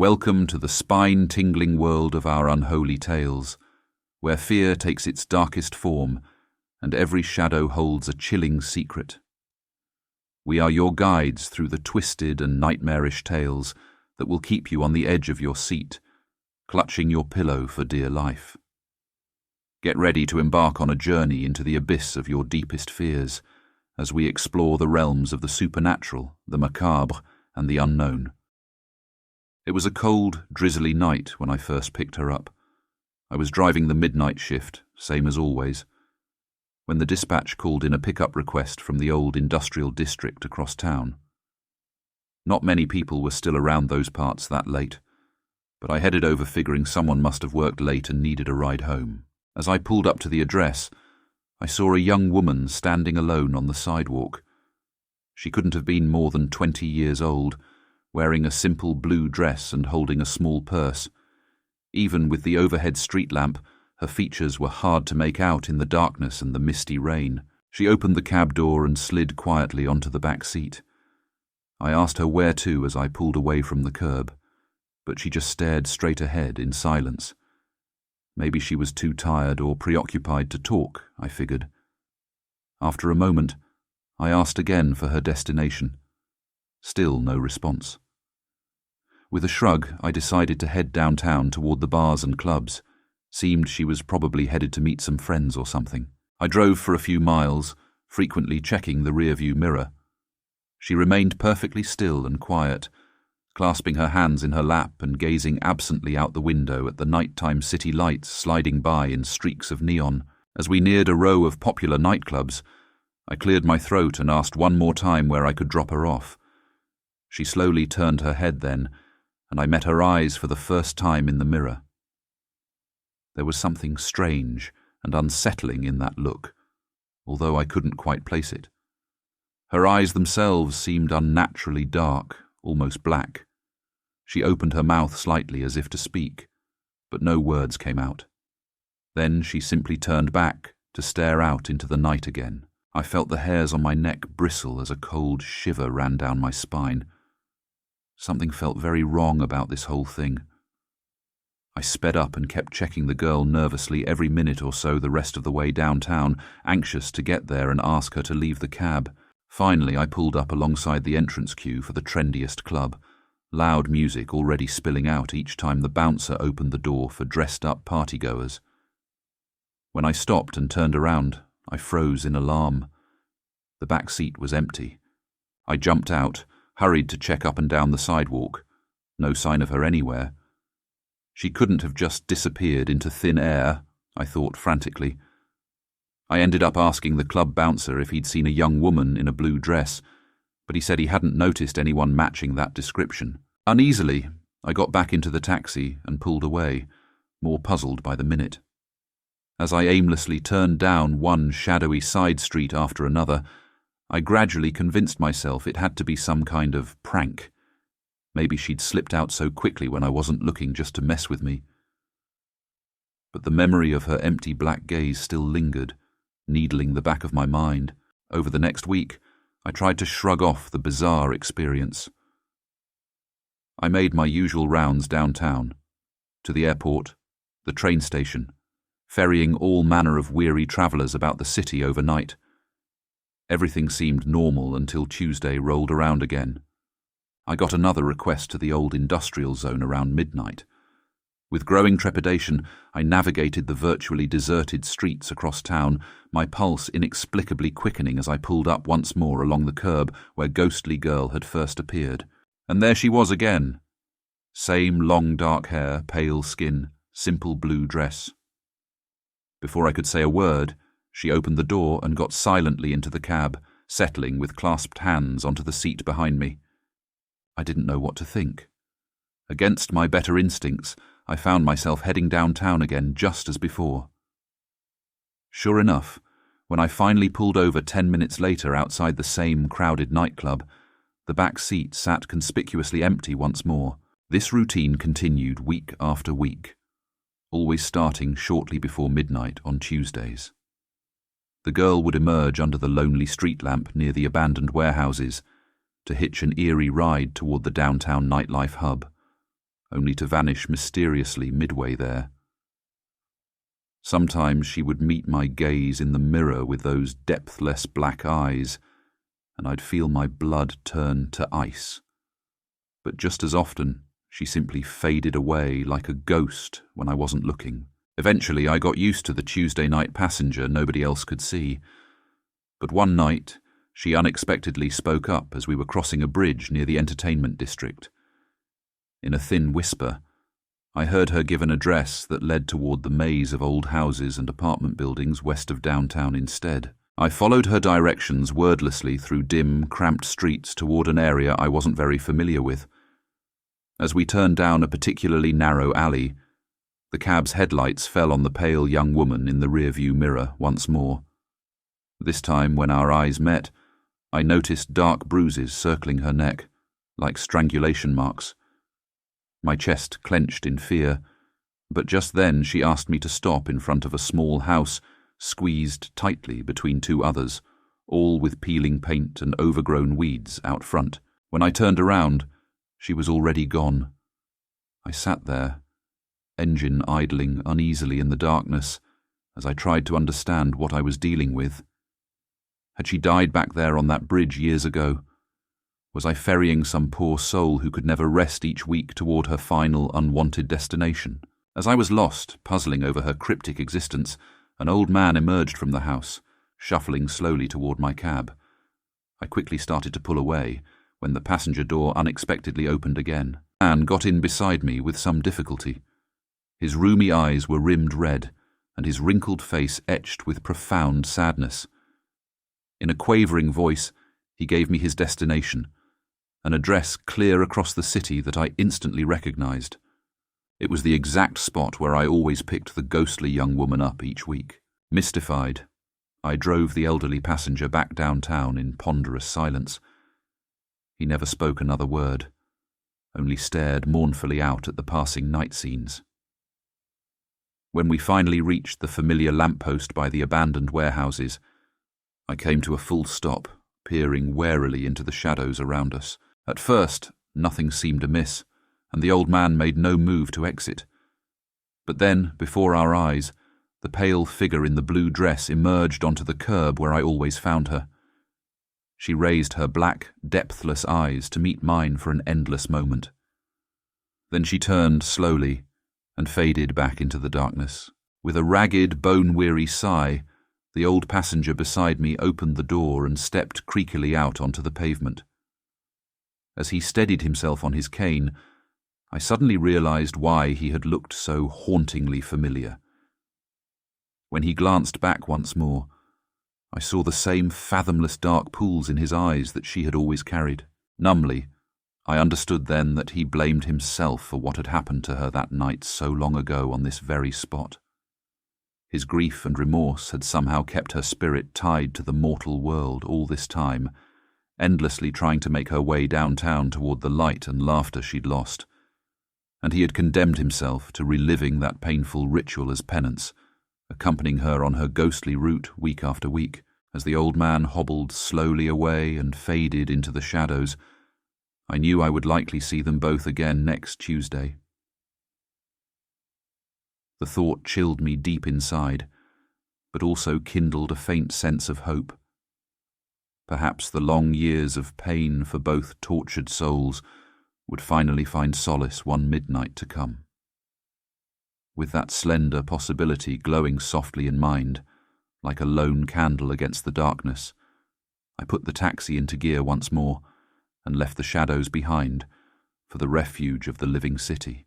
Welcome to the spine-tingling world of our unholy tales, where fear takes its darkest form and every shadow holds a chilling secret. We are your guides through the twisted and nightmarish tales that will keep you on the edge of your seat, clutching your pillow for dear life. Get ready to embark on a journey into the abyss of your deepest fears as we explore the realms of the supernatural, the macabre, and the unknown. It was a cold, drizzly night when I first picked her up. I was driving the midnight shift, same as always, when the dispatch called in a pickup request from the old industrial district across town. Not many people were still around those parts that late, but I headed over figuring someone must have worked late and needed a ride home. As I pulled up to the address, I saw a young woman standing alone on the sidewalk. She couldn't have been more than 20 years old, wearing a simple blue dress and holding a small purse. Even with the overhead street lamp, her features were hard to make out in the darkness and the misty rain. She opened the cab door and slid quietly onto the back seat. I asked her where to as I pulled away from the curb, but she just stared straight ahead in silence. Maybe she was too tired or preoccupied to talk, I figured. After a moment, I asked again for her destination. Still no response. With a shrug, I decided to head downtown toward the bars and clubs. Seemed she was probably headed to meet some friends or something. I drove for a few miles, frequently checking the rearview mirror. She remained perfectly still and quiet, clasping her hands in her lap and gazing absently out the window at the nighttime city lights sliding by in streaks of neon. As we neared a row of popular nightclubs, I cleared my throat and asked one more time where I could drop her off. She slowly turned her head then, and I met her eyes for the first time in the mirror. There was something strange and unsettling in that look, although I couldn't quite place it. Her eyes themselves seemed unnaturally dark, almost black. She opened her mouth slightly as if to speak, but no words came out. Then she simply turned back to stare out into the night again. I felt the hairs on my neck bristle as a cold shiver ran down my spine. Something felt very wrong about this whole thing. I sped up and kept checking the girl nervously every minute or so the rest of the way downtown, anxious to get there and ask her to leave the cab. Finally, I pulled up alongside the entrance queue for the trendiest club, loud music already spilling out each time the bouncer opened the door for dressed-up partygoers. When I stopped and turned around, I froze in alarm. The back seat was empty. I jumped out, hurried to check up and down the sidewalk. No sign of her anywhere. She couldn't have just disappeared into thin air, I thought frantically. I ended up asking the club bouncer if he'd seen a young woman in a blue dress, but he said he hadn't noticed anyone matching that description. Uneasily, I got back into the taxi and pulled away, more puzzled by the minute. As I aimlessly turned down one shadowy side street after another, I gradually convinced myself it had to be some kind of prank. Maybe she'd slipped out so quickly when I wasn't looking just to mess with me. But the memory of her empty black gaze still lingered, needling the back of my mind. Over the next week, I tried to shrug off the bizarre experience. I made my usual rounds downtown, to the airport, the train station, ferrying all manner of weary travellers about the city overnight. Everything seemed normal until Tuesday rolled around again. I got another request to the old industrial zone around midnight. With growing trepidation, I navigated the virtually deserted streets across town, my pulse inexplicably quickening as I pulled up once more along the curb where ghostly girl had first appeared. And there she was again. Same long dark hair, pale skin, simple blue dress. Before I could say a word, she opened the door and got silently into the cab, settling with clasped hands onto the seat behind me. I didn't know what to think. Against my better instincts, I found myself heading downtown again just as before. Sure enough, when I finally pulled over 10 minutes later outside the same crowded nightclub, the back seat sat conspicuously empty once more. This routine continued week after week, always starting shortly before midnight on Tuesdays. The girl would emerge under the lonely street lamp near the abandoned warehouses to hitch an eerie ride toward the downtown nightlife hub. only to vanish mysteriously midway there. Sometimes she would meet my gaze in the mirror with those depthless black eyes, and I'd feel my blood turn to ice. But just as often, she simply faded away like a ghost when I wasn't looking. Eventually, I got used to the Tuesday night passenger nobody else could see. But one night, she unexpectedly spoke up as we were crossing a bridge near the entertainment district. In a thin whisper, I heard her give an address that led toward the maze of old houses and apartment buildings west of downtown instead. I followed her directions wordlessly through dim, cramped streets toward an area I wasn't very familiar with. As we turned down a particularly narrow alley, the cab's headlights fell on the pale young woman in the rearview mirror once more. This time, when our eyes met, I noticed dark bruises circling her neck, like strangulation marks. My chest clenched in fear, but just then she asked me to stop in front of a small house squeezed tightly between two others, all with peeling paint and overgrown weeds out front. When I turned around, she was already gone. I sat there, engine idling uneasily in the darkness, as I tried to understand what I was dealing with. Had she died back there on that bridge years ago? Was I ferrying some poor soul who could never rest each week toward her final, unwanted destination? As I was lost, puzzling over her cryptic existence, an old man emerged from the house, shuffling slowly toward my cab. I quickly started to pull away, when the passenger door unexpectedly opened again. The man got in beside me with some difficulty. His rheumy eyes were rimmed red, and his wrinkled face etched with profound sadness. In a quavering voice, he gave me his destination, an address clear across the city that I instantly recognized. It was the exact spot where I always picked the ghostly young woman up each week. Mystified, I drove the elderly passenger back downtown in ponderous silence. He never spoke another word, only stared mournfully out at the passing night scenes. When we finally reached the familiar lamppost by the abandoned warehouses, I came to a full stop, peering warily into the shadows around us. At first, nothing seemed amiss, and the old man made no move to exit. But then, before our eyes, the pale figure in the blue dress emerged onto the curb where I always found her. She raised her black, depthless eyes to meet mine for an endless moment. Then she turned slowly and faded back into the darkness. With a ragged, bone-weary sigh, the old passenger beside me opened the door and stepped creakily out onto the pavement. As he steadied himself on his cane, I suddenly realized why he had looked so hauntingly familiar. When he glanced back once more, I saw the same fathomless dark pools in his eyes that she had always carried. Numbly, I understood then that he blamed himself for what had happened to her that night so long ago on this very spot. His grief and remorse had somehow kept her spirit tied to the mortal world all this time, endlessly trying to make her way downtown toward the light and laughter she'd lost. And he had condemned himself to reliving that painful ritual as penance, accompanying her on her ghostly route week after week. As the old man hobbled slowly away and faded into the shadows, I knew I would likely see them both again next Tuesday. The thought chilled me deep inside, but also kindled a faint sense of hope. Perhaps the long years of pain for both tortured souls would finally find solace one midnight to come. With that slender possibility glowing softly in mind, like a lone candle against the darkness, I put the taxi into gear once more and left the shadows behind for the refuge of the living city.